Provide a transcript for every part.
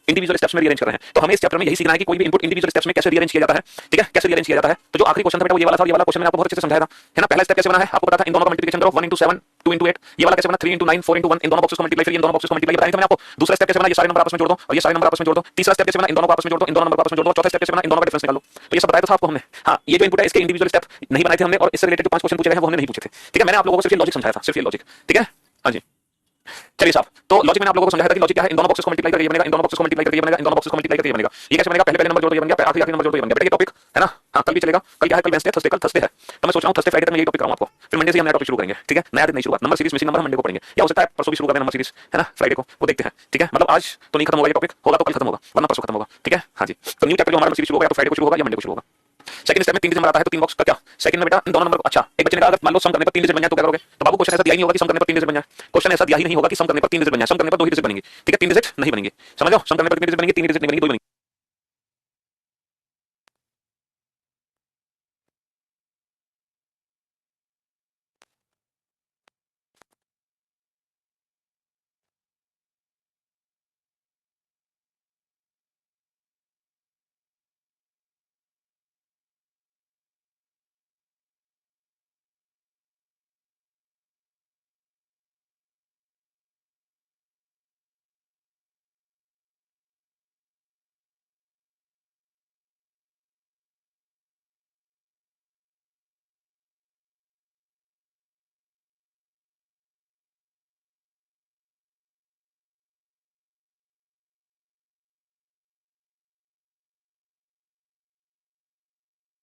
Individual steps में rearrange कर रहे हैं। तो हमें इस चैप्टर में यही सीखना है कि कोई भी इनपुट इंडिविजुअल स्टेप्स में कैसे रीअरेंज किया जाता है, ठीक है, कैसे रीअरेंज किया जाता है। तो जो आखिरी क्वेश्चन था बेटा वो ये वाला था, और ये वाला क्वेश्चन मैंने आपको बहुत अच्छे से समझाया था, है ना। पहला स्टेप कैसे बना है आपको पता था, इन दोनों का मल्टीप्लिकेशन करो, 1 into 7 2 into 8, ये वाला कैसे बना 3 into 9 4 into 1, इन दोनों बॉक्सेस को मल्टीप्लाई, फिर इन दोनों बॉक्सेस को मल्टीप्लाई बताया था मैंने आपको। दूसरा स्टेप कैसे बना, ये सारे नंबर आपस में जोड़ दो और ये सारे नंबर आपस में जोड़ दो। तीसरा स्टेप कैसे बना, इन दोनों को आपस में जोड़ दो, इन दोनों नंबर को आपस में जोड़ दो। चौथा स्टेप कैसे बना, इन दोनों का डिफरेंस निकालो। तो ये सब बताया था आपको हमने। हाँ, ये जो इनपुट है इसके इंडिविजुअल स्टेप नहीं बनाए थे हमने, और इससे रिलेटेड 5 क्वेश्चन पूछे गए हैं वो हमने नहीं पूछे थे, ठीक है। मैंने आप लोगों को सिर्फ ये लॉजिक समझाया था, सिर्फ ये लॉजिक, ठीक है। हाँ जी, चलिए साहब, तो लॉजिक मैंने आप लोगों को समझाया था कि लॉजिक क्या है, इन दोनों बॉक्सेस को मल्टीप्लाई करके ये बनेगा, इन दोनों बॉक्सेस को मल्टीप्लाई करके ये बनेगा, इन दोनों बॉक्सेस को मल्टीप्लाई करके ये बनेगा। ये कैसे बनेगा, पहले पहले नंबर जोड़ दो ये बन गया, आखिरी आखिरी नंबर जोड़ दो ये बन गया। बेटा ये टॉपिक है ना, हाँ कल भी चलेगा। कल क्या है, कल वेडनेसडे, थर्सडे, कल थर्सडे है, तो मैं सोच रहा हूँ थर्सडे फ्राइडे तक मैं ये टॉपिक कराऊंगा आपको, फिर मंडे से हम नया टॉपिक शुरू करेंगे, ठीक है। नया दिन नहीं शुरुआत, नंबर सीरीज मिसिंग नंबर हम मंडे को पढ़ेंगे, या हो सकता है परसों भी शुरू कर दें नंबर सीरीज, है ना, फ्राइडे को, वो देखते हैं, ठीक है। मतलब आज तो नहीं खत्म होगा ये टॉपिक, होगा तो कल खत्म होगा वरना परसों खत्म होगा, ठीक है। हाँ जी, तो न्यू चैप्टर जो हमारा सीरीज शुरू होगा या तो फ्राइडे को शुरू होगा या मंडे को शुरू होगा। सेकंड स्टेप में 3 डिजिट नंबर आता है, तो 3 बॉक्स का क्या, सेकंड में बेटा इन दोनों नंबर को, अच्छा एक बच्चे ने कहा अगर मान लो सम करने पर 3 डिजिट बन जाए तो क्या करोगे, तो बाबू क्वेश्चन ऐसा दिया ही नहीं होगा कि सम करने पर 3 डिजिट बन जाए, क्वेश्चन ऐसा दिया ही नहीं होगा कि सम करने पर 3 डिजिट बन जाए, सम करने पर 2 ही डिजिट बनेंगे, ठीक है, 3 डिजिट नहीं बनेंगे, समझ लो, सम करने पर कितनी डिजिट बनेंगे, 3 डिजिट नहीं बनेंगे, 2 ही बनेंगे।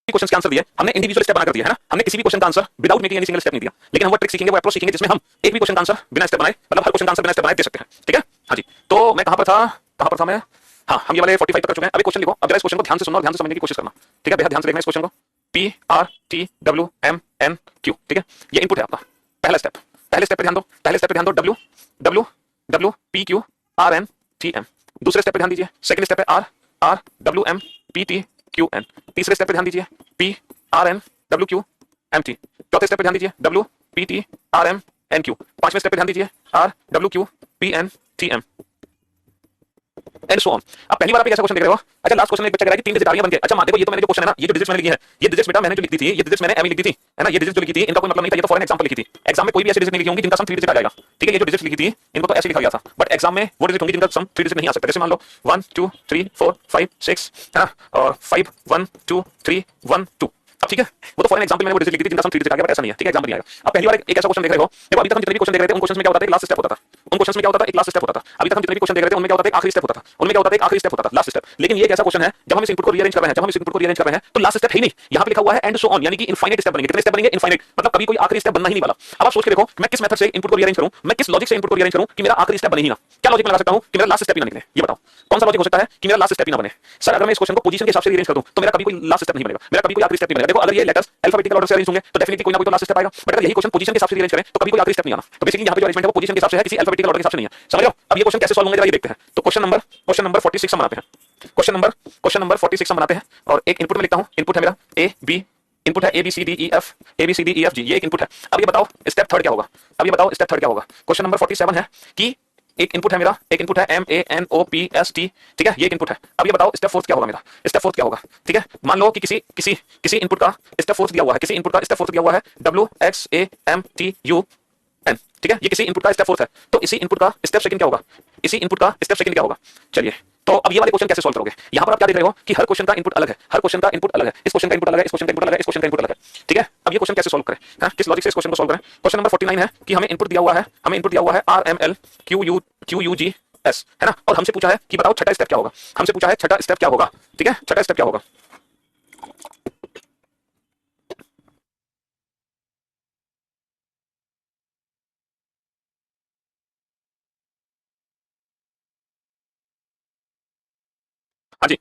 क्वेश्चन के आंसर दिए हमने, इंडिविजुअल स्टेप बना कर दिया है ना, हमने किसी भी क्वेश्चन का answer without making any single step नहीं दिया, लेकिन हम वो ट्रिक सीखेंगे, वो अप्रोच सीखेंगे जिसमें हम एक भी क्वेश्चन का आंसर बिना स्टेप बनाए, मतलब हर क्वेश्चन का आंसर बिना स्टेप बनाए दे सकते हैं, ठीक है। हाँ जी, तो मैं कहां पर था मैं, हाँ हम ये वाले 45 तक कर चुके हैं। अभी क्वेश्चन लिखो, अब जरा इस क्वेश्चन को ध्यान से सुनना और ध्यान से समझने की कोशिश करना, ठीक है, बेहद ध्यान से देखना इस क्वेश्चन को। P R T W M N Q, ठीक है, ये इनपुट है आपका पहला स्टेप। पहले स्टेप पे ध्यान दो, पहले स्टेप पे ध्यान दो, W W W P Q R N T M। दूसरे स्टेप पे ध्यान दीजिए, सेकंड स्टेप पे R R W M P T Q N। तीसरे स्टेप पे ध्यान दीजिए, P R N W Q M T। चौथे स्टेप पे ध्यान दीजिए, W P T R M N Q। पांचवें स्टेप पे ध्यान दीजिए, R W Q P N T M and so on. अब पहली बार आप कैसा क्वेश्चन देख रहे हो, अच्छा लास्ट क्वेश्चन में एक बच्चा कह रहा है कि 3 डिजिट आ रही है बनके, अच्छा मान देखो ये तो मैंने जो क्वेश्चन है ना, ये जो डिजिट्स मैंने लिखी है, ये डिजिट्स बेटा मैंने जो लिखी थी, ये डिजिट्स मैंने एम लिखी थी, है ना, ये डिजिट्स जो लिखी थी इनका कोई मतलब नहीं था, ये तो फॉर एन एग्जांपल लिखी थी। एग्जाम में कोई भी ऐसी डिजिट नहीं लिखी होंगी जिनका सम 3 डिजिट आ जाएगा, ठीक है। ये जो डिजिट्स लिखी थी इनको तो ऐसे लिखा गया था, बट एग्जाम में वो डिजिट होंगी जिनका सम 3 डिजिट नहीं आ सकता। जैसे मान लो 1 2 3 4 5 6, है ना, और 5 1 2 3 1 2, अब ठीक है, वो तो फॉर एन एग्जांपल मैंने वो डिजिट लिखी थी जिनका सम 3 डिजिट आ गया, बट ऐसा नहीं है, ठीक है, एग्जाम नहीं आएगा। अब पहली बार एक ऐसा क्वेश्चन देख रहे हो, देखो अभी तक हम जितने भी क्वेश्चन देख रहे थे उन क्वेश्चन में क्या होता था, एक लास्ट स्टेप होता था, उन क्वेश्चन में क्या होता था, एक लास्ट स्टेप होता था। अभी तक हम जितने भी क्वेश्चन देख रहे थे उनमें क्या होता था, एक आखिरी स्टेप होता था, उनमें क्या होता था, एक आखिरी स्टेप होता था, लास्ट स्टेप। लेकिन ये एक ऐसा क्वेश्चन है जब हम इस इनपुट को रीअरेंज कर रहे हैं, जब हम इस इनपुट को रीअरेंज कर रहे हैं तो लास्ट स्टेप है ही नहीं, यहाँ पे लिखा हुआ है एंड सो ऑन, यानी कि इनफाइनाइट स्टेप बनेंगे। कितने स्टेप बनेंगे, इनफाइनाइट, मतलब कभी कोई आखिरी स्टेप बनना ही नहीं वाला। अब आप सोच के देखो मैं किस मेथड से इनपुट को रीअरेंज करूं, मैं किस लॉजिक से इनपुट को रीअरेंज करूं कि मेरा आखिरी स्टेप बने ही ना। क्या लॉजिक लगा सकता हूं कि मेरा लास्ट स्टेप ही ना निकले, ये बताओ कौन सा लॉजिक हो सकता है कि मेरा लास्ट स्टेप ही ना बने। सर अगर मैं इस क्वेश्चन को पोजीशन के हिसाब से रीअरेंज कर दूं तो मेरा कभी कोई लास्ट स्टेप नहीं बनेगा, मेरा कभी कोई आखिरी स्टेप नहीं बनेगा। देखो अगर ये लेटर्स अल्फाबेटिकल ऑर्डर से अरेंज होंगे तो डेफिनेटली कोई ना कोई तो लास्ट स्टेप आएगा, बट अगर यही क्वेश्चन पोजीशन के हिसाब से रीअरेंज करें तो कभी कोई आखिरी स्टेप नहीं आना। तो बेसिकली यहाँ पे जो अरेंजमेंट है वो पोजीशन के हिसाब से है, किसी अल्फाबेटिकल ऑर्डर के हिसाब से नहीं है, समझ रहे हो। अब ये क्वेश्चन कैसे सॉल्व होंगे जरा ये देखते हैं। तो क्वेश्चन नंबर 46 हम बनाते हैं, क्वेश्चन नंबर 46 हम बनाते हैं, और एक इनपुट में लिखता हूं, इनपुट है मेरा ए बी, इनपुट है A B C D E F, A B C D E F G, ये एक इनपुट है। अब ये बताओ स्टेप थर्ड क्या होगा, अब ये बताओ स्टेप थर्ड क्या होगा। क्वेश्चन नंबर 47 है कि एक इनपुट है मेरा, एक इनपुट है M A N O P S T, ठीक है, ये एक इनपुट है। अब ये बताओ स्टेप फोर्थ क्या होगा मेरा, स्टेप फोर्थ क्या होगा, ठीक है। मान लो कि किसी इनपुट का स्टेप फोर्थ दिया हुआ है, किसी इनपुट का स्टेप फोर्थ दिया हुआ है W X A M T U N, ठीक है, ये किसी इनपुट का स्टेप फोर्थ है, तो इसी इनपुट का स्टेप सेकंड क्या होगा, इसी इनपुट का स्टेप सेकंड क्या होगा। चलिए तो अब ये वाले क्वेश्चन कैसे सॉल्व करोगे, यहां पर आप क्या देख रहे हो कि हर क्वेश्चन का इनपुट अलग है, हर क्वेश्चन का इनपुट अलग है, इस क्वेश्चन का इनपुट अलग है, इस क्वेश्चन का इनपुट अलग है, इस क्वेश्चन का इनपुट अलग है, ठीक है। अब ये क्वेश्चन कैसे सॉल्व करें, हाँ किस लॉजिक से इस क्वेश्चन को सॉल्व करें। क्वेश्चन नंबर 49 है कि हमें इनपुट दिया हुआ है R M L Q U G S, है ना, और हमसे पूछा है कि बताओ छठा स्टेप क्या होगा, हमसे पूछा है छठा स्टेप क्या होगा, ठीक है, छठा स्टेप क्या होगा। हाँ जी,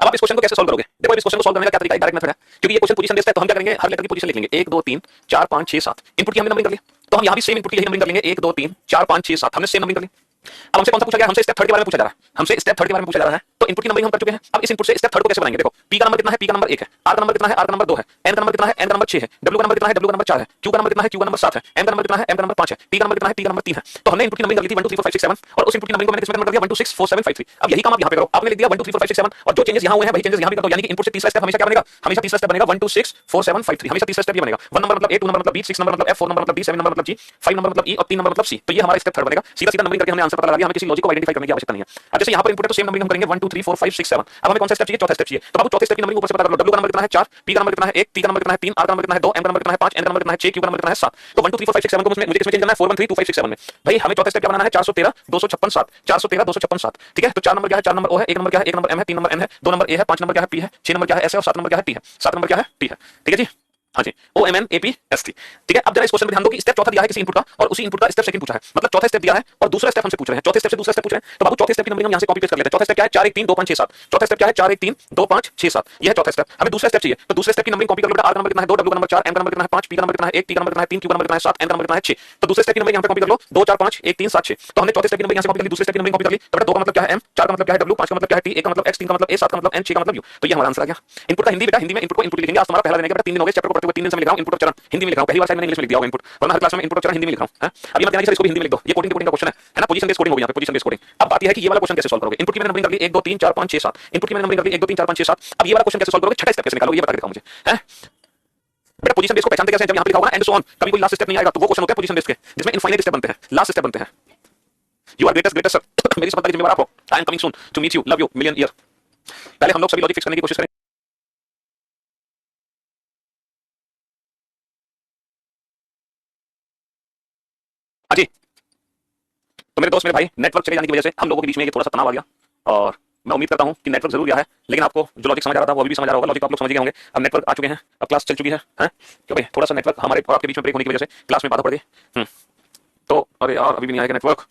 अब आप इस क्वेश्चन को कैसे सॉल्व करोगे, देखो इस क्वेश्चन को सॉल्व करने का क्या तरीका है, डायरेक्ट मेथड है, क्योंकि ये क्वेश्चन पोजीशन बेस्ड है तो हम क्या करेंगे, हर लेटर की पोजीशन लिख लेंगे, 1 2 3 4 5 6 7, इनपुट की हमने नंबरिंग कर ली, तो हम यहां भी सेम इनपुट की यही नंबरिंग कर लेंगे, 1 2 3 4 5 6 7, हमने सेम नंबरिंग कर ली। अब हमसे कौन सा पूछा गया, हमसे स्टेप थर्ड के बारे में पूछा जा रहा है, हमसे स्टेप थर्ड के बारे में पूछा जा रहा है, तो इनपुट की नंबरिंग हम कर चुके हैं। अब इस इनपुट से स्टेप थर्ड को कैसे बनाएंगे? देखो पी का नंबर कितना है, पी का नंबर 1 है, आर का नंबर कितना है, आर का नंबर 2 है, एन का नंबर कितना है, एन का नंबर 6 है, डब्ल्यू का नंबर कितना है, डब्ल्यू का नंबर 4 है, क्यू का नंबर कितना है, क्यू का नंबर 7 है, एम का नंबर कितना है, एम का नंबर 5 है, टी का नंबर कितना है, टी का नंबर 3 है। तो हमने इनपुट की नंबरिंग कर ली थी 1 2 3 4 5 6 7 और उस इनपुट की नंबरिंग को मैंने किसमें कन्वर्ट कर दिया 1 2 6 4 7 5 3। अब यही काम आप यहां पे करो, आपने लिख दिया 1 2 3 4 5 6 7 और जो चेंजेस यहां हुए हैं वही चेंजेस यहां भी कर दो। यानी कि इनपुट से तीसरा स्टेप हमेशा क्या बनेगा, हमेशा तीसरा स्टेप बनेगा 1 2 6 4 7 5 3, हमेशा तीसरा स्टेप ये बनेगा। 1 नंबर मतलब ए, 2 नंबर मतलब बी, 6 नंबर मतलब एफ, 4 नंबर मतलब डी, 7 नंबर मतलब जी, 5 नंबर मतलब ई और 3 नंबर मतलब सी। तो ये हमारा स्टेप थर्ड बनेगा। सीधा सीधा नंबरिंग करके हमने आंसर पता लगा दिया, हमें किसी लॉजिक को आइडेंटिफाई करने की आवश्यकता नहीं है। अब जैसे यहां पर इनपुट है तो सेम नंबरिंग हम करेंगे 1 2 3 4 5 6 7। अब हमें कौन सा स्टेप चाहिए, चौथा स्टेप चाहिए। तो बाबू चौथे स्टेप की नंबरिंग ऊपर से पता कर लो। डब्ल्यू का नंबर कितना है 4, पी का नंबर कितना है 1, टी का नंबर कितना है 3, आर का नंबर कितना है 2, एम का नंबर कितना है 5, एन का नंबर कितना है 6, क्यू का नंबर कितना है 7। तो 1 2 3 4 5 6 7 को मुझे किसमें चेंज करना है 4 1 3 2 5 6 7 में। भाई हमें चौथा स्टेप क्या बनाना है 413 256 7, 413 256 7। ठीक है, तो 4 नंबर क्या है, 4 नंबर ओ है, 1 नंबर क्या है, 1 नंबर एम है, 3 नंबर एन है, 2 नंबर ए है, 5 नंबर क्या है पी है, 6 नंबर क्या है एस है और 7 नंबर क्या है टी है, 7 नंबर क्या है टी है। ठीक है जी, हाँ जी, O M N A P S T. ठीक है, अब जरा इस क्वेश्चन में ध्यान दो कि स्टेप चौथा दिया है किसी इनपुट का और उसी इनपुट का स्टेप सेकंड पूछा है, मतलब चौथा स्टेप दिया है और दूसरा स्टेप हमसे पूछ रहे हैं, चौथे स्टेप से दूसरा स्टेप पूछ रहे हैं। तो बाबू चौथे स्टेप की नंबरिंग हम यहां से कॉपी पेस्ट कर लेते हैं। चौथा स्टेप क्या है 4 1 3 2 5 6 7। चौथा स्टेप क्या है 4 1 3 2 5 6 7, यह है चौथा स्टेप। हमें दूसरा स्टेप चाहिए, तो दूसरे स्टेप की नंबरिंग कॉपी कर लो बेटा। आर का नंबर कितना है 2, डब्ल्यू का नंबर 4, एम का नंबर कितना है 5, पी का नंबर कितना है 1, टी का नंबर कितना है 3, क्यू का नंबर कितना है 7, एन का नंबर कितना है 6। तो दूसरे स्टेप की नंबरिंग यहां पे कॉपी कर लो 2 4 5 1 3 7 6। तो हमने चौथे स्टेप की नंबरिंग यहां से कॉपी कर ली, दूसरे स्टेप की नंबरिंग कॉपी कर ली। तो बेटा 2 का मतलब क्या है एम, 4 का मतलब क्या है डब्ल्यू, 5 का मतलब क्या है टी, 1 का मतलब एक्स, 3 का मतलब ए, 7 का मतलब एन, 6 का मतलब यू। तो ये हमारा आंसर आ गया। इनपुट का हिंदी बेटा, हिंदी में इनपुट को इनपुट लिखेंगे। आज तुम्हारा पहला दिन है बेटा, 3 दिन हो गए चैप्टर को पढ़ते हुए, 3 दिन से मैं लिख रहा हूं इनपुट और चरण हिंदी में लिख रहा हूं। पहली बार शायद मैंने इंग्लिश में लिख दिया होगा इनपुट, वरना हर क्लास में इनपुट और चरण हिंदी में लिख रहा हूं। अब ये मत कहना कि सर इसको भी हिंदी में लिख दो, ये कोडिंग का क्वेश्चन है ना, पोजीशन बेस्ड कोडिंग हो गया, पोजीशन बेस्ड कोडिंग। अब बात यह है कि ये वाला क्वेश्चन कैसे सॉल्व करोगे। इनपुट की मैंने नंबरिंग कर ली 1 2 3 4 5 6 7, इनपुट की मैंने नंबरिंग कर ली 1 2 3 4 5 6 7। अब ये वाला क्वेश्चन कैसे सॉल्व करोगे, छठा स्टेप कैसे निकालोगे ये बता के दिखाओ मुझे, हैं बेटा। पोजीशन बेस्ड को पहचानते कैसे हैं, जब यहां पे लिखा होगा ना एंड सो ऑन, कभी कोई लास्ट स्टेप नहीं आएगा, तो वो क्वेश्चन होते हैं पोजीशन बेस्ड के जिसमें इनफाइनाइट स्टेप बनते हैं, लास्ट स्टेप बनते हैं। You are greatest greatest sir, मेरी सफलता की जिम्मेदार आप हो। I am coming soon to meet you, love you million year. पहले हम लोग सभी लॉजिक फिक्स करने की कोशिश करें। हाँ जी, तो मेरे दोस्त मेरे भाई, नेटवर्क चले जाने की वजह से हम लोगों के बीच में ये थोड़ा सा तनाव आ गया और मैं उम्मीद करता हूं कि नेटवर्क जरूर गया है, लेकिन आपको जो लॉजिक समझ आ रहा था वो अभी भी समझ आ रहा होगा। लॉजिक आप लोग समझ गए होंगे। अब नेटवर्क आ चुके हैं, अब क्लास चल चुकी है, हैं क्यों भाई, थोड़ा सा नेटवर्क हमारे और आपके बीच में ब्रेक होने की वजह से क्लास में बाधा पड़ गई। तो अरे यार अभी भी नहीं आएगा नेटवर्क।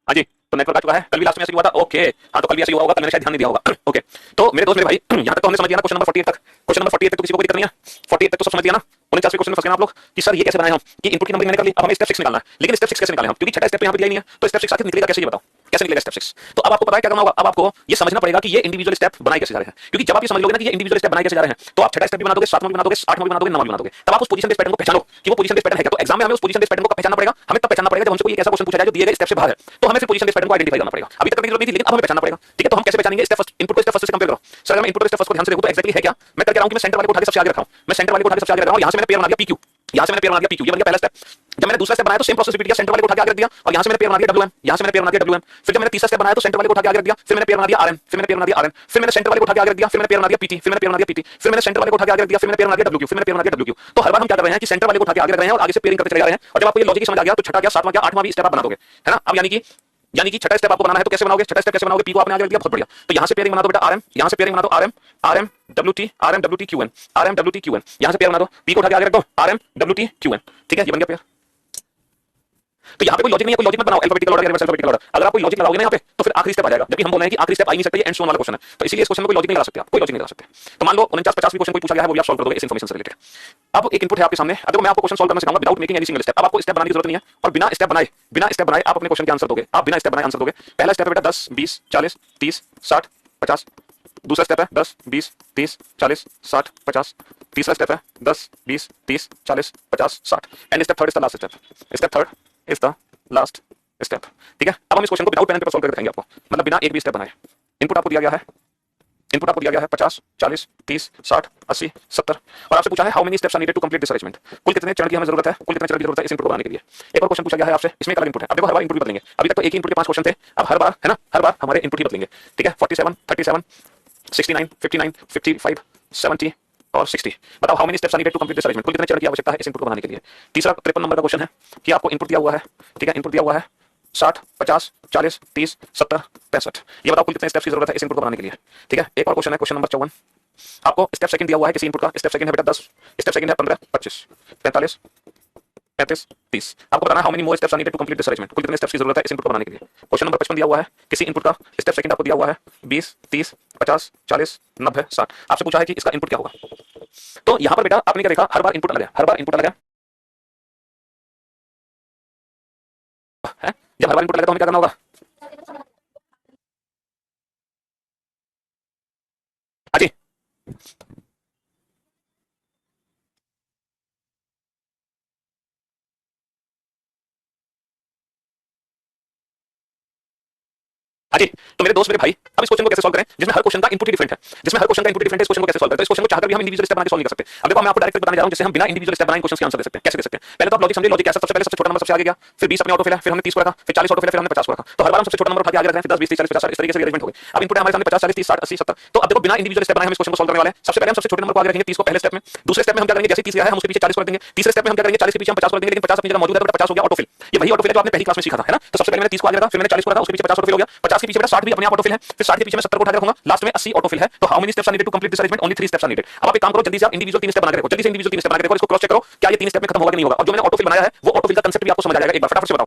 हाँ जी, तो नेटवर्क आ चुका है। कल भी लास्ट में ऐसे ही हुआ था। ओके, हाँ तो कल भी ऐसे ही हुआ होगा, कल मैंने शायद ध्यान नहीं दिया होगा। ओके, तो मेरे दोस्त मेरे भाई, यहाँ तक तो हमने समझ लिया ना क्वेश्चन नंबर 48 तक। क्वेश्चन नंबर 48 तक तो किसी को कोई दिक्कत नहीं है, 48 तक तो समझ लिया ना। 49वें क्वेश्चन में फंस गए आप लोग कि सर ये कैसे बनाए हम, कि इनपुट की नंबरिंग मैंने कर ली, अब हमें स्टेप 6 निकालना है। लेकिन स्टेप 6 कैसे निकालें हम, क्योंकि छठा स्टेप तो यहाँ पे दिया ही नहीं है। तो स्टेप 6 आखिर निकलेगा कैसे, ये बताओ कैसे निकलेगा स्टेप 6। तो अब आपको पता है क्या करना होगा, अब आपको ये समझना पड़ेगा कि ये इंडिविजुअल स्टेप बनाए कैसे जा रहे हैं। क्योंकि जब आप ये समझ लोगे ना कि ये इंडिविजुअल स्टेप बनाए कैसे जा रहे हैं, तो आप छठा स्टेप भी बना दोगे, 7वां भी बना दोगे, 8वां भी बना दोगे, 9वां भी बना दोगे। तब आप उस पोजीशन बेस्ड पैटर्न को पहचानो कि वो पोजीशन बेस्ड पैटर्न है क्या। तो एग्जाम में हमें उस पोजीशन बेस्ड पैटर्न को पहचानना पड़ेगा। हमें तब पहचानना पड़ेगा जब हमसे कोई ऐसा क्वेश्चन पूछा जाए जो दिए गए स्टेप से बाहर है, तो हमें फिर पोजीशन बेस्ड पैटर्न को आइडेंटिफाई करना पड़ेगा। अभी तक करने की जरूरत नहीं थी, लेकिन अब हमें पहचानना पड़ेगा। ठीक है, तो हम कैसे पहचानेंगे, स्टेप फर्स्ट, इनपुट को स्टेप फर्स्ट से कंपेयर करो। सर अगर मैं इनपुट को स्टेप फर्स्ट को ध्यान से देखूं तो एक्जेक्टली है क्या, मैं करके रहा हूं कि मैं सेंटर वाले को उठा के सबसे आगे रखा हूं, मैं सेंटर वाले को उठा के सबसे आगे रख रहा हूं। यहां से मैंने पेयर बना दिया पीक्यू, यहां से मैंने पेयर बना दिया पीक्यू, ये बन गया पहला स्टेप। जब मैंने दूसरा स्टेप बनाया तो सेम प्रोसेस रिपीट किया, सेंटर वाले को उठा के आगे रख दिया और यहां से मैंने पेयर बना दिया डब्ल्यूएम, यहां से मैंने पेयर बना दिया डब्ल्यूएम। फिर जब मैंने तीसरा स्टेप बनाया तो सेंटर वाले को उठा के आगे रख दिया, फिर मैंने पेयर बना दिया आरएन, फिर मैंने पेयर बना दिया आरएन, फिर मैंने सेंटर वाले को उठा के आगे रख दिया, फिर मैंने पेयर बना दिया पीटी, फिर मैंने पेयर बना दिया पीटी, फिर मैंने सेंटर वाले को उठा के आगे रख दिया, फिर मैंने पेयर बना दिया डब्ल्यूक्यू, फिर मैंने पेयर बना दिया डब्ल्यूक्यू। तो हर बार हम क्या कर रहे हैं कि सेंटर वाले को उठा के आगे रख रहे हैं और आगे से पेयरिंग करते चले जा रहे हैं। और जब आपको ये लॉजिक समझ आ गया तो छठा गया, 7वां गया, 8वां भी स्टेप आप बना दोगे, है ना। अब यानी कि छठा स्टेप आपको बनाना है तो कैसे बनाओगे, छठा स्टेप कैसे बनाओगे, पी को आपने आगे रख दिया, बहुत बढ़िया। तो यहां से पेयरिंग बना दो बेटा आरएम, यहां से पेयरिंग बना दो RM, RM WT, RM WT QN, RM WT QN, यहां से पेयर बना दो, पी को उठा के आगे रख दो, आरएम डब्ल्यूटी क्यूएन। ठीक है, ये बन गया पेयर। तो यहाँ पे कोई लॉजिक नहीं है, कोई लॉजिक मत बनाओ, अल्फाबेटिकल ऑर्डर या रिवर्स अल्फाबेटिकल ऑर्डर। अगर आप कोई लॉजिक लगाओगे ना यहाँ पे तो फिर आखिरी स्टेप आ जाएगा, जबकि हम बोल रहे हैं कि आखिरी स्टेप आ ही नहीं सकता, ये एंड सो ऑन वाला क्वेश्चन है। तो इसीलिए इस क्वेश्चन में कोई लॉजिक नहीं लगा सकते, आप कोई लॉजिक नहीं लगा सकते। तो मान लो 49 50 भी क्वेश्चन कोई पूछा गया है, वो भी आप सॉल्व कर दोगे इस इन्फॉर्मेशन से रिलेटेड। अब एक इनपुट है आपके सामने, अब देखो मैं आपको क्वेश्चन सॉल्व करना सिखाऊंगा without making any single step. अब आपको स्टेप बनाने की जरूरत नहीं है और बिना स्टेप बनाए आप अपने क्वेश्चन के आंसर दोगे, आप बिना स्टेप बनाए आंसर दोगे। पहला स्टेप है बेटा 10 20 40 30 60 50। दूसरा स्टेप है 10 20 30 40 60 50। तीसरा स्टेप है 10 20 30 40 50 60 and step third is the last step. Step third is the last step. ठीक है, अब हम इस क्वेश्चन को without pen and paper solve करके दिखाएंगे आपको, मतलब बिना एक भी स्टेप बनाए। इनपुट आपको दिया गया है, इनपुट आपको दिया गया है 50 40 30 60 80 70 और आपसे पूछा है how many steps are needed to complete this arrangement. कुल कितने चरण की हमें जरूरत है, कुल कितने चरण की जरूरत है इस इनपुट को बनाने के लिए। एक और क्वेश्चन पूछा गया है आपसे, इसमें एक अलग इनपुट है। अब देखो हर बार इनपुट भी बदलेंगे, अभी तक तो एक ही इनपुट के 5 क्वेश्चन थे, अब हर बार है ना, हर बार हमारे इनपुट ही बदलेंगे। ठीक है, 47 37 69 59 55 70 और 60। बताओ how many steps are needed to complete this arrangement, कुल कितने चरण की आवश्यकता है इस इनपुट को बनाने के लिए। तीसरा 53 नंबर का क्वेश्चन है कि आपको इनपुट दिया हुआ है, ठीक है, इनपुट दिया हुआ है 60 50 40 30 70 65। ये बताओ कुल कितने स्टेप्स की जरूरत है इस इनपुट को बनाने के लिए। ठीक है, एक और क्वेश्चन है, क्वेश्चन नंबर 54। आपको स्टेप सेकंड दिया हुआ है किसी इनपुट का, स्टेप सेकंड है बेटा 10, स्टेप सेकंड है 15 25 45 35 30। आपको बताना है how many more steps are needed to complete this arrangement, कुल कितने स्टेप्स की जरूरत है इस इनपुट को बनाने के लिए। क्वेश्चन नंबर 55 दिया हुआ है किसी इनपुट का, स्टेप सेकंड आपको दिया हुआ है 20 30 50 40 90 60। आपसे पूछा है कि इसका इनपुट क्या होगा। तो यहां पर बेटा आपने क्या देखा, हर बार इनपुट अलग है, हर बार इनपुट अलग है। जब हर बार इनपुट अलग है तो हमें क्या करना होगा? अजय अजय, तो मेरे दोस्त मेरे भाई, अब इस क्वेश्चन को कैसे सॉल्व करें जिसमें हर क्वेश्चन का इनपुट ही डिफरेंट है, जिसमें हर क्वेश्चन का इनपुट डिफरेंट है, इस क्वेश्चन को कैसे सॉल्व करें? तो इस क्वेश्चन को चाहकर भी हम इंडिविजुअल स्टेप बना के सॉल्व नहीं कर सकते। अब देखो मैं आपको डायरेक्ट बताने जा रहा हूं जिससे हम बिना इंडिविजुअल स्टेप बनाए क्वेश्चन के आंसर दे सकते हैं। कैसे दे सकते हैं? पहले तो आप लॉजिक समझिए, लॉजिक कैसा? सबसे पहले सबसे छोटा नंबर सबसे आगे गया, फिर 20 अपने ऑटो फिल है, फिर हमने 30 को रखा, फिर 40 ऑटो फिल है, फिर हमने 50 को रखा। तो हर बार हम सबसे छोटा नंबर उठा के आगे रख रहे हैं, फिर 10 20 30 40 50 इस तरीके से अरेंजमेंट हो गई। अब इनपुट है हमारे सामने 50 40 30 60 80 70। तो अब देखो बिना इंडिविजुअल स्टेप बनाए हम इस क्वेश्चन को सॉल्व करने वाले हैं। सबसे पहले हम सबसे छोटे नंबर को आगे रखेंगे 30 को पहले स्टेप में, दूसरे स्टेप में हम क्या करेंगे, जैसे 30 गया है हम उसके पीछे 40 को रख देंगे, तीसरे स्टेप में हम क्या करेंगे, 40 के पीछे हम 50 को रख देंगे, लेकिन 50 अपनी जगह मौजूद है तो 50 हो गया ऑटोफिल। ये वही ऑटोफिल है जो आपने पहली क्लास में सीखा था, है ना? तो सबसे पहले मैंने 30 को आगे रखा, फिर मैंने 40 को रखा, उसके पीछे 50 ऑटोफिल हो गया, 50 के पीछे बेटा 60 भी अपने आप ऑटोफिल है, फिर 60 के पीछे मैं 70 को उठा के रखूंगा, लास्ट में 80 ऑटोफिल है। तो how many steps are needed to complete this arrangement? Only 3 steps are needed. अब आप एक काम करो, जल्दी से आप इंडिविजुअल 3 स्टेप बना के रखो, जल्दी से इंडिविजुअल 3 स्टेप बना के रखो, इसको क्रॉस चेक करो क्या ये 3 स्टेप में खत्म होगा कि नहीं होगा। और जो मैंने ऑटोफिल बनाया है वो ऑटोफिल का कांसेप्ट भी आपको समझ आ जाएगा। एक बार फटाफट से बताओ।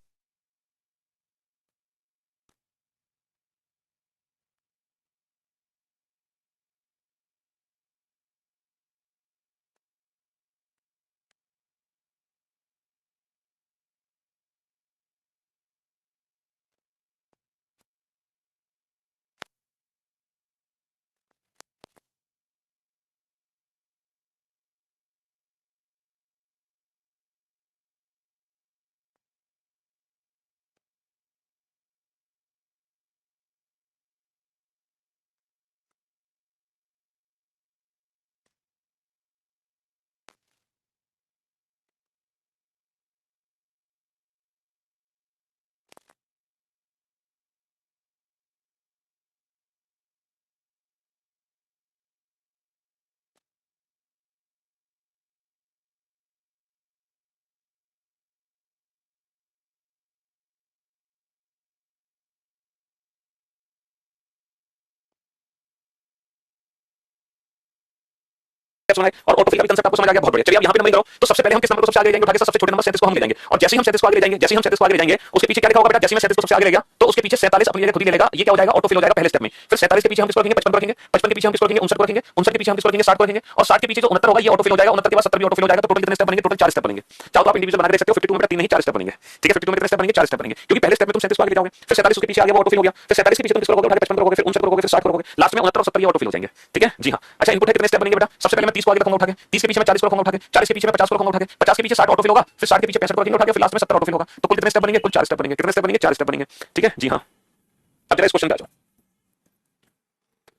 और ऑटोफिल का भी कांसेप्ट आपको समझ आ गया, बहुत बढ़िया। चलिए अब यहाँ पे नंबरिंग करो, तो सबसे पहले हम किस नंबर को सबसे आगे ले जाएंगे, उठा के सबसे छोटे नंबर 37 को हम ले जाएंगे, और जैसे ही हम 37 को आगे ले जाएंगे, जैसे ही हम 37 को आगे ले जाएंगे उसके पीछे क्या लिखा होगा बेटा? जैसे ही मैं 37 को सबसे आगे ले गया तो उसके पीछे 47 अपनी जगह खुद ही ले लेगा, ये क्या हो जाएगा? ऑटोफिल हो जाएगा पहले स्टेप में। फिर 47 के पीछे हम किसको रखेंगे? 55 को रखेंगे, 55 के पीछे हम किसको रखेंगे? 59 को रखेंगे, 59 के पीछे हम किसको रखेंगे? 60 को रखेंगे, और 60 के पीछे जो 69 होगा ये ऑटोफिल हो जाएगा, 69 के बाद 70 भी ऑटोफिल हो जाएगा। तो टोटल कितने स्टेप बनेंगे? टोटल 4 स्टेप बनेंगे। चाहो तो आप इंडिविजुअल बना के देख सकते हो। 52 में बेटा 3 नहीं 4 स्टेप बनेंगे, ठीक है? 52 में कितने स्टेप बनेंगे? 4 स्टेप बनेंगे, क्योंकि पहले स्टेप में तुम 37 को आगे ले जाओगे, फिर 47 उसके पीछे आ गया वो ऑटोफिल हो गया, फिर 47 के पीछे तुम किसको रखोगे? उठा के 55 को रखोगे, फिर 59 को रखोगे, फिर 60 को रखोगे, लास्ट में 69 और 70 ये ऑटोफिल हो जाएंगे, ठीक है? जी हां। अच्छा इनपुट है कितने स्टेप बनेंगे बेटा? सबसे पहले मैं 30 को आगे रखूंगा उठा के, 30 के पीछे मैं 40 को रखूंगा उठा के, 40 के पीछे मैं 50 को रखूंगा उठा के, 50 के पीछे 60 ऑटोफिल होगा, फिर 60 के पीछे 65 को रखेंगे उठा के, फिर लास्ट में 70 ऑटोफिल होगा। तो कुल कितने स्टेप बनेंगे? कुल 4 स्टेप बनेंगे। कितने स्टेप बनेंगे? 4 स्टेप बनेंगे, ठीक है? जी हां। अब जरा इस क्वेश्चन पे आ जाओ।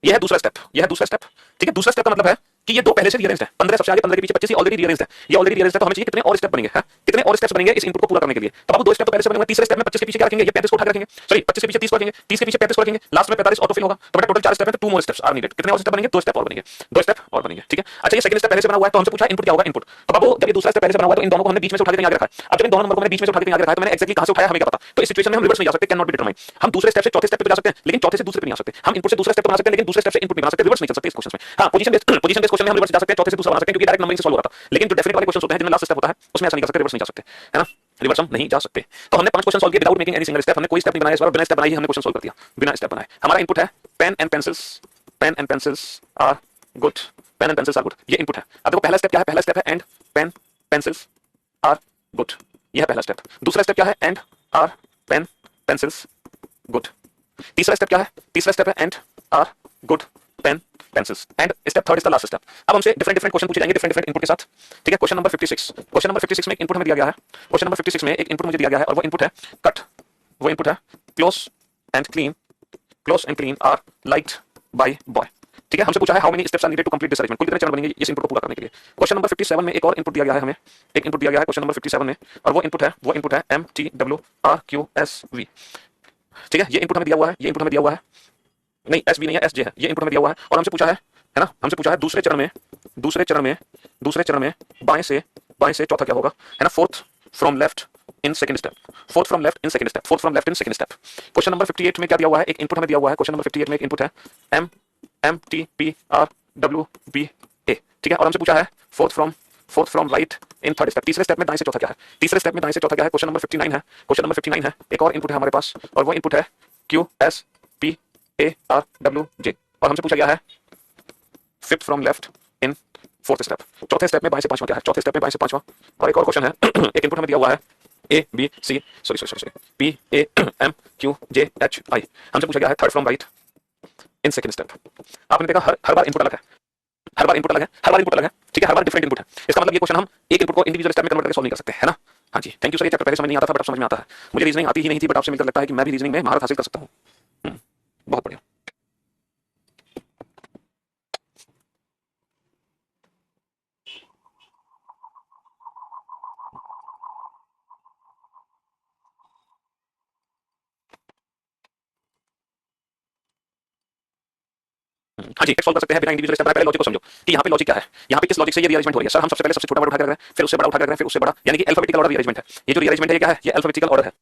ये है दूसरा स्टेप, ये है दूसरा स्टेप, ठीक है? दूसरा स्टेप का मतलब है कि ये दो पहले से रीअरेंज्ड है, 15 सबसे आगे, 15 के पीछे 25 ऑलरेडी रीअरेंज्ड है, ये ऑलरेडी रीअरेंज्ड है। तो हमें चाहिए कितने और स्टेप बनेंगे? कितने और स्टेप्स बनेंगे इस इनपुट को पूरा करने के लिए? तो बाबू दो स्टेप तो पहले से बनेंगे। तीसरे स्टेप में 25 के पीछे क्या रखेंगे? ये 35 को उठा के रखेंगे, सॉरी 25 के पीछे 30 को रखेंगे, 30 के पीछे 35 को रखेंगे, लास्ट में 45 ऑटोफिल होगा। तो बेटा टोटल 4 स्टेप है, तो 2 मोर स्टेप्स आर नीडेड। कितने और स्टेप बनेंगे? 2 स्टेप और बनेंगे, 2 स्टेप और बनेंगे, ठीक है? अच्छा ये सेकंड स्टेप पहले से बना हुआ है, तो हमसे पूछा इनपुट क्या होगा? इनपुट। तो बाबू जब ये दूसरा स्टेप पहले से बना हुआ है तो इन दोनों को हमने बीच में से उठा के कहीं आगे रखा है। अब जब इन दोनों नंबर को मैंने बीच में से उठा के कहीं आगे रखा है तो मैंने एक्जेक्टली कहां से उठाया हमें क्या पता? तो इस सिचुएशन में हम रिवर्स नहीं जा सकते, कैन नॉट बी डिटरमाइन। हम दूसरे स्टेप से चौथे स्टेप पे जा सकते हैं, लेकिन चौथे से दूसरे पे नहीं आ सकते। हम इनपुट से दूसरे स्टेप बना सकते हैं, लेकिन दूसरे स्टेप से इनपुट नहीं बना सकते, रिवर्स नहीं चल सकते इस क्वेश्चन में। हां पोजीशन बेस्ड क्वेश्चन में हम रिवर्स जा सकते हैं, चौथे से दूसरा बना सकते हैं, क्योंकि डायरेक्ट नंबरिंग से सॉल्व हो रहा था। लेकिन जो डेफिनेट वाले क्वेश्चन होते हैं जिनमें लास्ट स्टेप होता है उसमें ऐसा नहीं कर सकते, रिवर्स नहीं जा सकते, है ना? रिवर्स हम नहीं जा सकते। तो हमने 5 क्वेश्चन सॉल्व किए without making any single step. हमने कोई स्टेप नहीं बनाया इस बार, बिना स्टेप बनाए ही हमने क्वेश्चन सॉल्व कर दिया, बिना स्टेप बनाए। हमारा इनपुट है pen and pencils, pen and pencils are good, pen and pencils are good, ये इनपुट है। अब देखो पहला स्टेप क्या है? पहला स्टेप है and pen pencils are good, ये है पहला स्टेप। दूसरा स्टेप क्या है? And are pen pencils good. तीसरा स्टेप क्या है? तीसरा स्टेप है and are good pen pencils, and step third is the last step. अब हमसे डिफरेंट डिफरेंट क्वेश्चन पूछे जाएंगे डिफरेंट डिफरेंट इनपुट के साथ, ठीक है? क्वेश्चन नंबर 56, क्वेश्चन नंबर 56 में एक इनपुट हमें दिया गया है, क्वेश्चन नंबर 56 में एक इनपुट मुझे दिया गया है, और वो इनपुट है कट, वो इनपुट है close and clean are liked by boy, ठीक है? हमसे पूछा है how many steps are needed to complete this arrangement, कुल कितने चरण बनेंगे इस इनपुट को पूरा करने के लिए। क्वेश्चन नंबर 57 में एक और इनपुट दिया गया है, हमें एक इनपुट दिया गया है क्वेश्चन नंबर 57 में, और वो इनपुट है MTWRQSV, ठीक है? ये इनपुट हमें दिया हुआ है, ये इनपुट हमें दिया हुआ है, नहीं एस बी नहीं है, एस जे है, ये इनपुट हमें दिया हुआ है। और हमसे पूछा है ना, हमसे पूछा है दूसरे चरण में बाएं से चौथा क्या होगा, है ना? Fourth from left in second step, fourth from left in second step, fourth from left in second step. Question number 58 में क्या दिया हुआ है? एक इनपुट हमें दिया हुआ है, क्वेश्चन नंबर 58 में एक इनपुट है MTPRWBA, ठीक है? और हमसे पूछा है fourth from right in third step, तीसरे स्टेप में दाएं से चौथा क्या है? तीसरे स्टेप में दाएं से चौथा क्या है? क्वेश्चन नंबर 59 है, क्वेश्चन नंबर 59 है। एक और इनपुट है हमारे पास, और वो इनपुट है QSPARWJ, और हमसे पूछा गया है fifth from left in fourth step. चौथे स्टेप में बाएं से पांचवा क्या है? चौथे स्टेप में बाएं से पांचवा और एक और क्वेश्चन है। एक इनपुट हमें दिया हुआ है A B C sorry P A M Q J H I. हमसे पूछा गया है third from right in second step. आपने देखा हर बार इनपुट अलग है, हर बार इनपुट अलग है, हर बार इनपुट अलग है, ठीक है, हर बार डिफरेंट इनपुट है। इसका मतलब ये क्वेश्चन हम एक इनपुट को इंडिविजुअल स्टेप में कन्वर्ट करके सॉल्व नहीं कर सकते, है ना। हाँ जी, थैंक यू सर। ये चैप्टर पहले समझ नहीं आता था, बट अब समझ में आता है। मुझे रीजनिंग आती ही नहीं थी, बट आपसे मिलकर लगता है कि मैं भी रीजनिंग में महारत हासिल कर सकता हूँ। बहुत बढ़िया। हाँ जी, सॉल्व कर सकते हैं बिना इंडिविजुअल स्टेप बनाए। पहले लॉजिक को समझो कि यहाँ पे लॉजिक क्या है, यहाँ पे किस लॉजिक से ये रीअरेंजमेंट हो रही है। सर हम सबसे पहले सबसे छोटा वर्ड उठा कर रहे हैं, फिर उससे बड़ा उठा कर रहे हैं, फिर उससे बड़ा, यानी कि अल्फाबेटिकल ऑर्डर रीअरेंजमेंट है। ये जो रीअरेंजमेंट है ये क्या है? ये अल्फाबेटिकल ऑर्डर है।